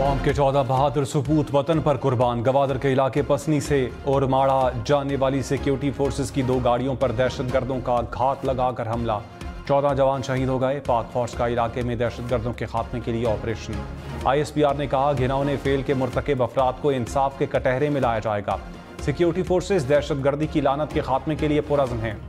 कौम के 14 बहादुर सपूत वतन पर कुर्बान। गवादर के इलाके पसनी से और माड़ा जाने वाली सिक्योरिटी फोर्सेस की 2 गाड़ियों पर दहशतगर्दों का घात लगाकर हमला। 14 जवान शहीद हो गए। पाक फौज का इलाके में दहशतगर्दों के खात्मे के लिए ऑपरेशन। ISPR ने कहा घिनौने फेल के मुर्तकिब अफराद को इंसाफ के कटहरे में लाया जाएगा। सिक्योरिटी फोर्सेस दहशतगर्दी की लानत के खात्मे के लिए पुरज़्म हैं।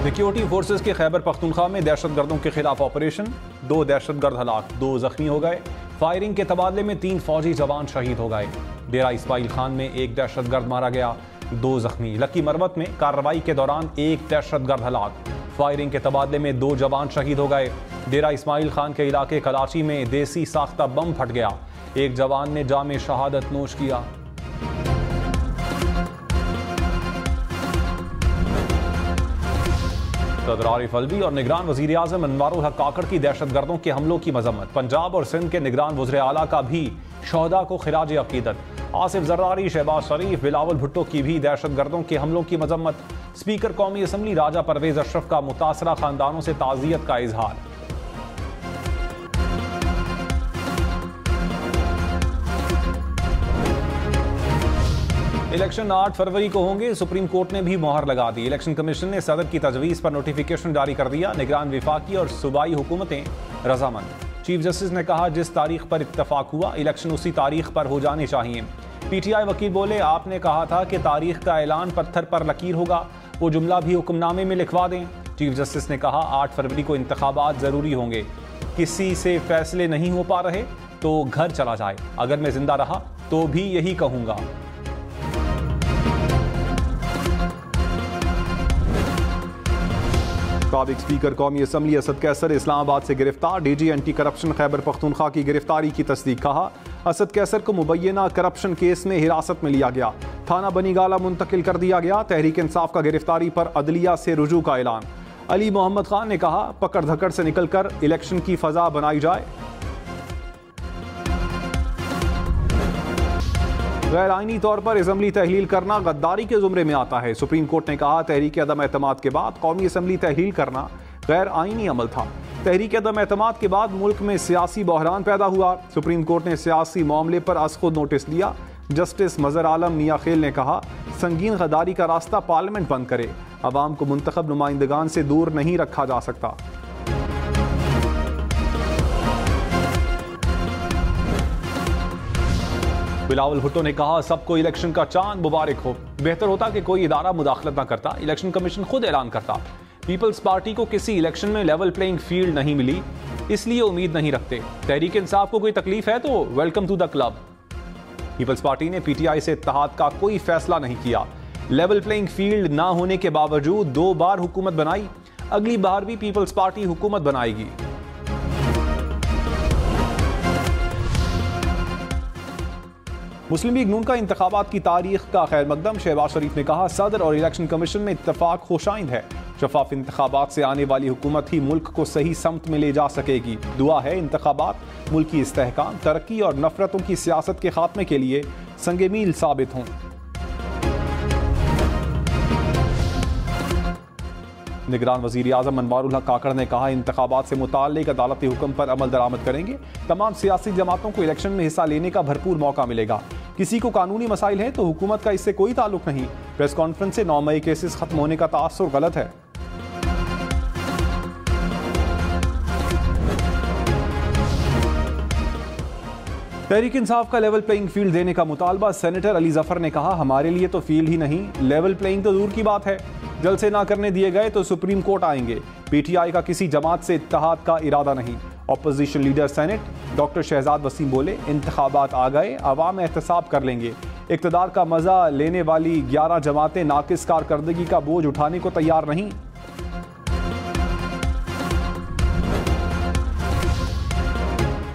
सिक्योरिटी फोर्सेस के खैबर पख्तूनख्वा में दहशतगर्दों के खिलाफ ऑपरेशन। 2 दहशतगर्द हलाक, 2 जख्मी हो गए। फायरिंग के तबादले में 3 फौजी जवान शहीद हो गए। डेरा इस्माइल खान में 1 दहशतगर्द मारा गया, 2 जख्मी। लकी मरवत में कार्रवाई के दौरान 1 दहशतगर्द हलाक। फायरिंग के तबादले में 2 जवान शहीद हो गए। डेरा इस्माइल खान के इलाके कराची में देसी साख्ता बम फट गया, 1 जवान ने जाम शहादत नोश किया। सदर आरिफ अलवी और निगरान वज़ीर आज़म अनवारुल हक काकड़ की दहशतगर्दों के हमलों की मजम्मत। पंजाब और सिंध के निगरान वज़ीर आला का भी शोहदा को खिराज अकीदत। आसिफ जरदारी, शहबाज शरीफ, बिलावल भुट्टो की भी दहशतगर्दों के हमलों की मजम्मत। स्पीकर कौमी असम्बली राजा परवेज अशरफ का मुतासरा खानदानों से ताज़ियत का इजहार। इलेक्शन 8 फरवरी को होंगे, सुप्रीम कोर्ट ने भी मोहर लगा दी। इलेक्शन कमीशन ने सदर की तजवीज़ पर नोटिफिकेशन जारी कर दिया। निगरान विफाकी और सूबाई हुकूमतें रजामंद। चीफ जस्टिस ने कहा जिस तारीख पर इत्तफाक हुआ इलेक्शन उसी तारीख पर हो जाने चाहिए। PTI वकील बोले आपने कहा था कि तारीख का ऐलान पत्थर पर लकीर होगा, वो जुमला भी हुक्मनामे में लिखवा दें। चीफ जस्टिस ने कहा 8 फरवरी को इंतखाबात ज़रूरी होंगे, किसी से फैसले नहीं हो पा रहे तो घर चला जाए। अगर मैं जिंदा रहा तो भी यही कहूँगा। साबिक स्पीकर कौमी असम्बली असद कैसर इस्लामाबाद से गिरफ्तार। DG anti corruption Khyber Pakhtunkhwa की गिरफ्तारी की तस्दीक। कहा असद कैसर को मुबैना करप्शन केस में हिरासत में लिया गया, थाना बनीगाला मुंतकिल कर दिया गया। तहरीक इंसाफ का गिरफ्तारी पर अदलिया से रुजू का ऐलान। अली मोहम्मद खान ने कहा पकड़ धकड़ से निकलकर इलेक्शन की फजा बनाई जाए। गैर आईनी तौर पर असम्बली तहलील करना गद्दारी के जुमरे में आता है। सुप्रीम कोर्ट ने कहा तहरीक अदम एतमाद के बाद कौमी असम्बली तहलील करना गैर आईनी अमल था। तहरीक अदम एतमाद के बाद मुल्क में सियासी बहरान पैदा हुआ। सुप्रीम कोर्ट ने सियासी मामले पर अज खुद नोटिस दिया। जस्टिस मजहर आलम मियाँ खेल ने कहा संगीन गद्दारी का रास्ता पार्लियामेंट बंद करे, अवाम को मुंतखब नुमाइंदगान से दूर नहीं रखा जा सकता। बिलावल भुट्टो ने कहा सबको इलेक्शन का चांद मुबारक हो। बेहतर होता कि कोई इदारा मुदाखलत न करता, इलेक्शन कमीशन खुद ऐलान करता। पीपल्स पार्टी को किसी इलेक्शन में लेवल प्लेइंग फील्ड नहीं मिली, इसलिए उम्मीद नहीं रखते। तहरीक इंसाफ को कोई तकलीफ है तो welcome to the club. Peoples party ने PTI से इत्तेहाद का कोई फैसला नहीं किया। लेवल प्लेइंग फील्ड ना होने के बावजूद 2 बार हुकूमत बनाई, अगली बार भी पीपल्स पार्टी हुकूमत बनाएगी। मुस्लिम लीग नून का इंतखाबात की तारीख का खैर मकदम। शहबाज शरीफ ने कहा सदर और इलेक्शन कमीशन में इत्तफाक खुशाइंद है। शफाफ इंतखाबात से आने वाली हुकूमत ही मुल्क को सही समत में ले जा सकेगी। दुआ है इंतखाबात मुल्क की इस्तेहकाम, तरक्की और नफरतों की सियासत के खात्मे के लिए संगे मील साबित हों। निगरान वज़ीर आज़म अनवारुल हक काकड़ ने कहा इंतखाबात से मुताल्लिक अदालती हुक्म पर अमल दरामद करेंगे। तमाम सियासी जमातों को इलेक्शन में हिस्सा लेने का भरपूर मौका मिलेगा। किसी को कानूनी मसाइल है तो हुकूमत का इससे कोई ताल्लुक नहीं। प्रेस कॉन्फ्रेंस से 9 मई केसेस खत्म होने का तासुर गलत है। तहरीक इंसाफ का लेवल प्लेइंग फील्ड देने का मुतालबा। सेनेटर अली जफर ने कहा हमारे लिए तो फील्ड ही नहीं, लेवल प्लेइंग तो दूर की बात है। जलसे ना करने दिए गए तो सुप्रीम कोर्ट आएंगे। PTI का किसी जमात से इत्तेहाद का इरादा नहीं। Opposition leader senate doctor Shahzad Waseem बोले इंतखाबात आ गए, अवाम एहतसाब कर लेंगे। इक़्तिदार का मजा लेने वाली 11 जमातें नाकिस कारकर्दगी का बोझ उठाने को तैयार नहीं।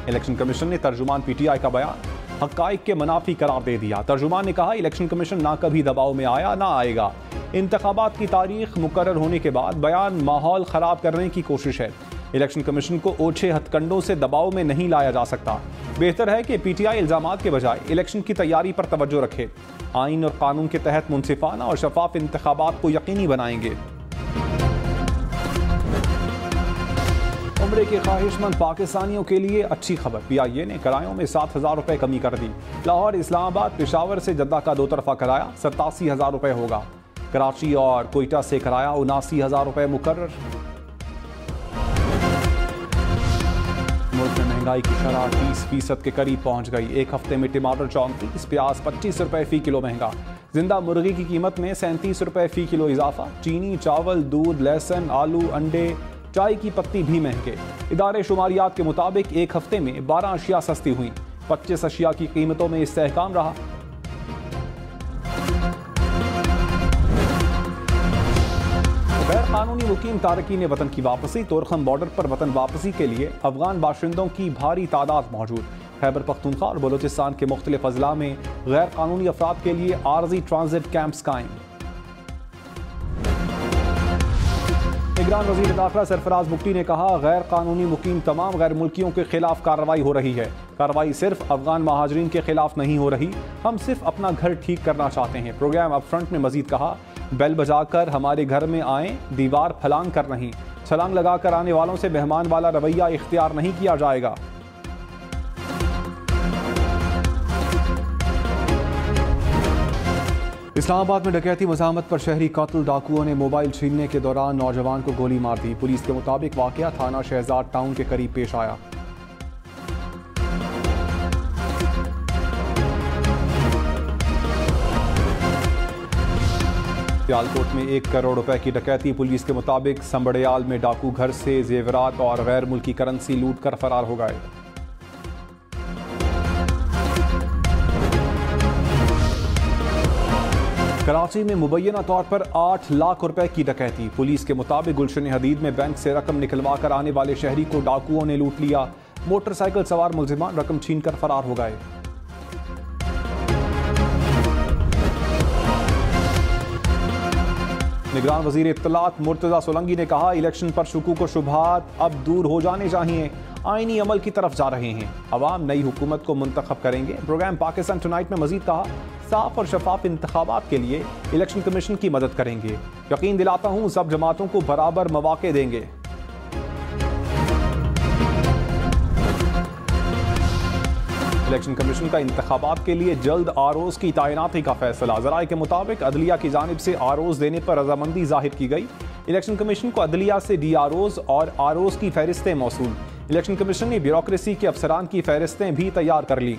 इलेक्शन कमीशन ने तर्जुमान PTI का बयान हक़ाइक़ के मुनाफी करार दे दिया। तर्जुमान ने कहा इलेक्शन कमीशन ना कभी दबाव में आया ना आएगा। इंतखाबात की तारीख मुकर्रर होने के बाद बयान माहौल ख़राब करने की कोशिश है। इलेक्शन कमीशन को ओछे हथकंडों से दबाव में नहीं लाया जा सकता। बेहतर है कि PTI इल्ज़ामात के बजाय इलेक्शन की तैयारी पर तवज्जो रखे। आइन और कानून के तहत मुनसिफाना और शफाफ इंतखाबात को यकीनी बनाएंगे। उम्रे के ख्वाहिशमंद पाकिस्तानियों के लिए अच्छी खबर। PIA ने किरायों में 7,000 रुपए कमी कर दी। लाहौर, इस्लामाबाद, पेशावर से जद्दा का 2 तरफा किराया 87,000 रुपए होगा। कराची और कोयटा से किराया 79,000 रुपए मुकर्रर। मुल्क में महंगाई की शरह 30% के करीब पहुंच गई। एक हफ्ते में टमाटर 34, प्याज 25 रुपए फी किलो महंगा। जिंदा मुर्गी की कीमत में 37 रुपए फी किलो इजाफा। चीनी, चावल, दूध, लहसुन, आलू, अंडे, चाय की पत्ती भी महंगे। इदारे शुमारियात के मुताबिक एक हफ्ते में 12 अशिया सस्ती हुई। 25 अशिया की कीमतों में इस्तेहकाम रहा। गैर कानूनी मुकीम तारकीन वतन की वापसी। तोरखम बॉर्डर पर वतन वापसी के लिए अफगान बाशिंदों की भारी तादाद मौजूद। खैबर पख्तूनख्वा और बलोचिस्तान के मुख्तलिफ अजला में गैर कानूनी अफराद के लिए आरजी ट्रांजिट कैंप्स कायम। निगरान वज़ीर दाखिला सरफराज बुगटी ने कहा, गैर कानूनी मुकीम तमाम गैर मुल्कियों के खिलाफ कार्रवाई हो रही है। कार्रवाई सिर्फ अफगान महाजरीन के खिलाफ नहीं हो रही, हम सिर्फ अपना घर ठीक करना चाहते हैं। प्रोग्राम अप फ्रंट ने मजीद कहा, बेल बजाकर हमारे घर में आएँ, दीवार फलांग कर नहीं। छलांग लगाकर आने वालों से मेहमान वाला रवैया इख्तियार नहीं किया जाएगा। इस्लामाबाद में डकैती मज़ाहमत पर शहरी कातिल डाकुओं ने मोबाइल छीनने के दौरान नौजवान को गोली मार दी। पुलिस के मुताबिक वाक़या थाना शहजाद टाउन के करीब पेश आया। सियालकोट में 1 करोड़ रुपए की डकैती। पुलिस के मुताबिक संबड़ियाल में डाकू घर से जेवरात और गैर मुल्की करेंसी लूट कर फरार हो गए। कराची में मुबैना तौर पर 8 लाख रुपए की डकैती। पुलिस के मुताबिक गुलशन हदीद में बैंक से रकम निकलवा कर आने वाले शहरी को डाकुओं ने लूट लिया। मोटरसाइकिल सवार मुलजिमान रकम छीनकर फरार हो गए। निगरान वजीर इत्तलात मुर्तजा सोलंगी ने कहा, इलेक्शन पर शुकूक व शुबहात अब दूर हो जाने चाहिए। आईनी अमल की तरफ जा रहे हैं। अवाम नई हुकूमत को मुंतखब करेंगे। प्रोग्राम पाकिस्तान टुनाइट में मजीद कहा, साफ और शफाफ इंतखाबात के लिए इलेक्शन कमीशन की मदद करेंगे। यकीन दिलाता हूं सब जमातों को बराबर मौके देंगे। इलेक्शन कमीशन का इंतखाबात के लिए जल्द आरओज की तैनाती का फैसला। ज़राए के मुताबिक अदलिया की जानिब से आरओज देने पर रजामंदी जाहिर की गई। इलेक्शन कमीशन को अदलिया से DROs और ROs की फहरिस्तें मौसूल। इलेक्शन कमीशन ने ब्यूरोक्रेसी के अफसरान की फहरिस्तें भी तैयार कर ली।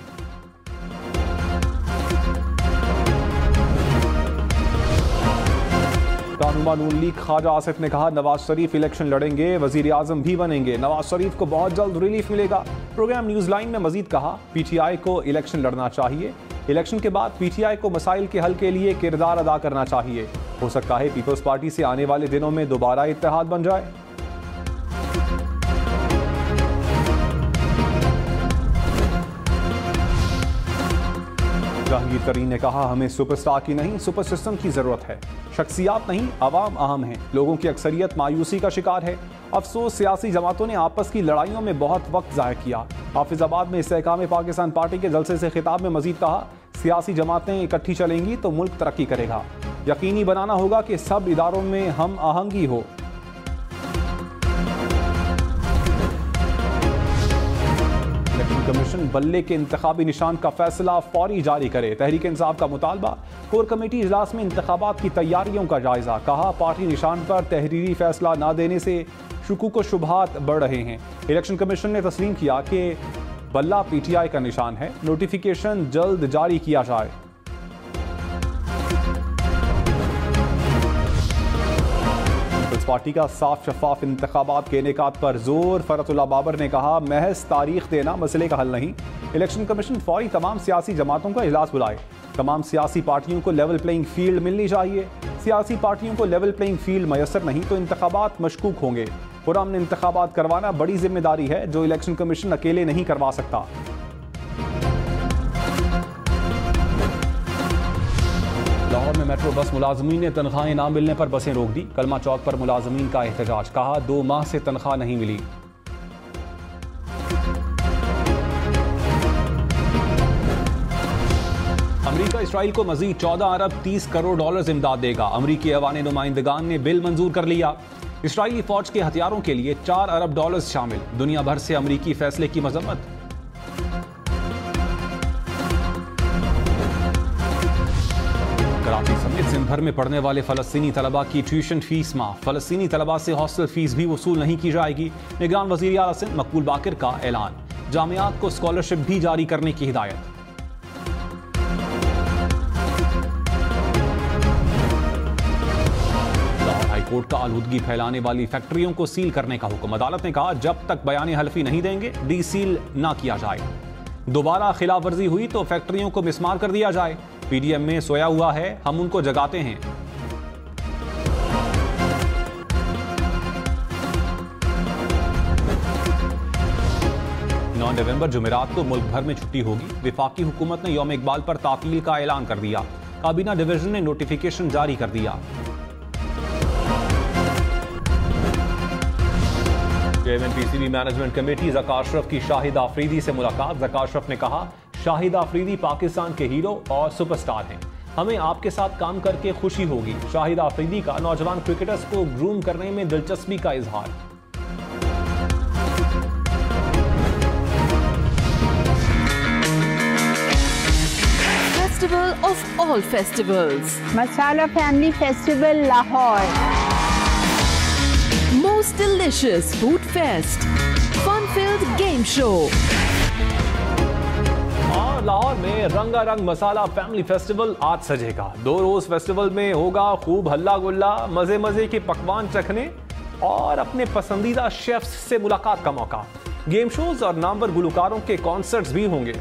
रहनुमा नून लीग ख्वाजा आसिफ ने कहा, नवाज शरीफ इलेक्शन लड़ेंगे, वजीर आजम भी बनेंगे। नवाज शरीफ को बहुत जल्द रिलीफ मिलेगा। प्रोग्राम न्यूज लाइन में मजीद कहा, PTI को इलेक्शन लड़ना चाहिए। इलेक्शन के बाद PTI को मसाइल के हल के लिए किरदार अदा करना चाहिए। हो सकता है पीपल्स पार्टी से आने वाले दिनों में दोबारा इत्तेहाद बन जाए। जहांगीर तरीन ने कहा, हमें सुपरस्टार की नहीं सुपर सिस्टम की जरूरत है। शख्सियात नहीं, अवाम अहम है। लोगों की अक्सरियत मायूसी का शिकार है। अफसोस सियासी जमातों ने आपस की लड़ाइयों में बहुत वक्त ज़ाया किया। हाफिजाबाद में इस्तेहकाम पाकिस्तान पार्टी के जलसे से खिताब में मजीद कहा, सियासी जमातें इकट्ठी चलेंगी तो मुल्क तरक्की करेगा। यकीनी बनाना होगा कि सब इदारों में हम आहंगी हो। कमीशन बल्ले के इंतखाबी निशान का फैसला फौरी जारी करे। तहरीक इंसाफ का मुतालबा। कोर कमेटी इजलास में इंतखाबात की तैयारियों का जायजा। कहा, पार्टी निशान पर तहरीरी फैसला न देने से शुकूक व शुबहात बढ़ रहे हैं। इलेक्शन कमीशन ने तस्लीम किया कि बल्ला PTI का निशान है। नोटिफिकेशन जल्द जारी किया जाए। पार्टी का साफ शफाफ इंतखाबात के इनेकाद पर जोर। फरतुल्लाह बाबर ने कहा, महज तारीख देना मसले का हल नहीं। इलेक्शन कमीशन फौरी तमाम सियासी जमातों का इजलास बुलाए। तमाम सियासी पार्टियों को लेवल प्लेइंग फील्ड मिलनी चाहिए। सियासी पार्टियों को लेवल प्लेइंग फील्ड मैसर नहीं तो इंतखाबात मशकूक होंगे। पुरअमन इंतखाबात करवाना बड़ी जिम्मेदारी है जो इलेक्शन कमीशन अकेले नहीं करवा सकता। लाहौर में मेट्रो बस मुलाजमीन ने तनख्वाहें ना मिलने पर बसें रोक दी। कलमा चौक पर मुलाजमीन का एहतजाज। कहा, 2 माह से तनख्वाह नहीं मिली। अमेरिका इसराइल को मजीद 14 अरब 30 करोड़ डॉलर इमदाद देगा। अमरीकी ऐवान नुमाइंदगान ने बिल मंजूर कर लिया। इस्राईली फौज के हथियारों के लिए $4 अरब शामिल, दुनिया भर से अमरीकी फैसले की मजम्मत। कराची समेत सिंध भर में पढ़ने वाले फलस्तीनी तलबा की ट्यूशन फीस माफ, फलस्तीनी तलबा से हॉस्टल फीस भी वसूल नहीं की जाएगी। निगरान वज़ीर आला सिंध मकबूल बाकिर का ऐलान, जामियात को स्कॉलरशिप भी जारी करने की हिदायत। कोर्ट का आलूदगी फैलाने वाली फैक्ट्रियों को सील करने का हुक्म, अदालत ने कहा जब तक बयान हल्फी नहीं देंगे डी सील ना किया जाए। दोबारा खिलाफ वर्जी हुई तो फैक्ट्रियों को मिसमार कर दिया जाए। पीडीएम में सोया हुआ है, हम उनको जगाते हैं। नवंबर जुमेरात को मुल्क भर में छुट्टी होगी। विफाकी हुकूमत ने यौम इकबाल पर तातील का ऐलान कर दिया। काबीना डिवीजन ने नोटिफिकेशन जारी कर दिया। Chairman PCB management committee Zaka Ashraf की शाहिद आफरीदी से मुलाकात। ज़का अशरफ ने कहा शाहिद आफरीदी पाकिस्तान के हीरो और सुपरस्टार हैं, हमें आपके साथ काम करके खुशी होगी। शाहिद आफरीदी का नौजवान क्रिकेटर्स को ग्रूम करने में दिलचस्पी का इजहार। Festival of all festivals, Masala Family Festival Lahore, most delicious food fest, fun-filled game show. और लाहौर में रंगारंग मसाला फैमिली फेस्टिवल आज सजेगा। 2 रोज फेस्टिवल में होगा खूब हल्ला गुल्ला, मजे मजे के पकवान चखने और अपने पसंदीदा शेफ्स से मुलाकात का मौका। गेम शोज और नामवर गुलकारों के कॉन्सर्ट्स भी होंगे।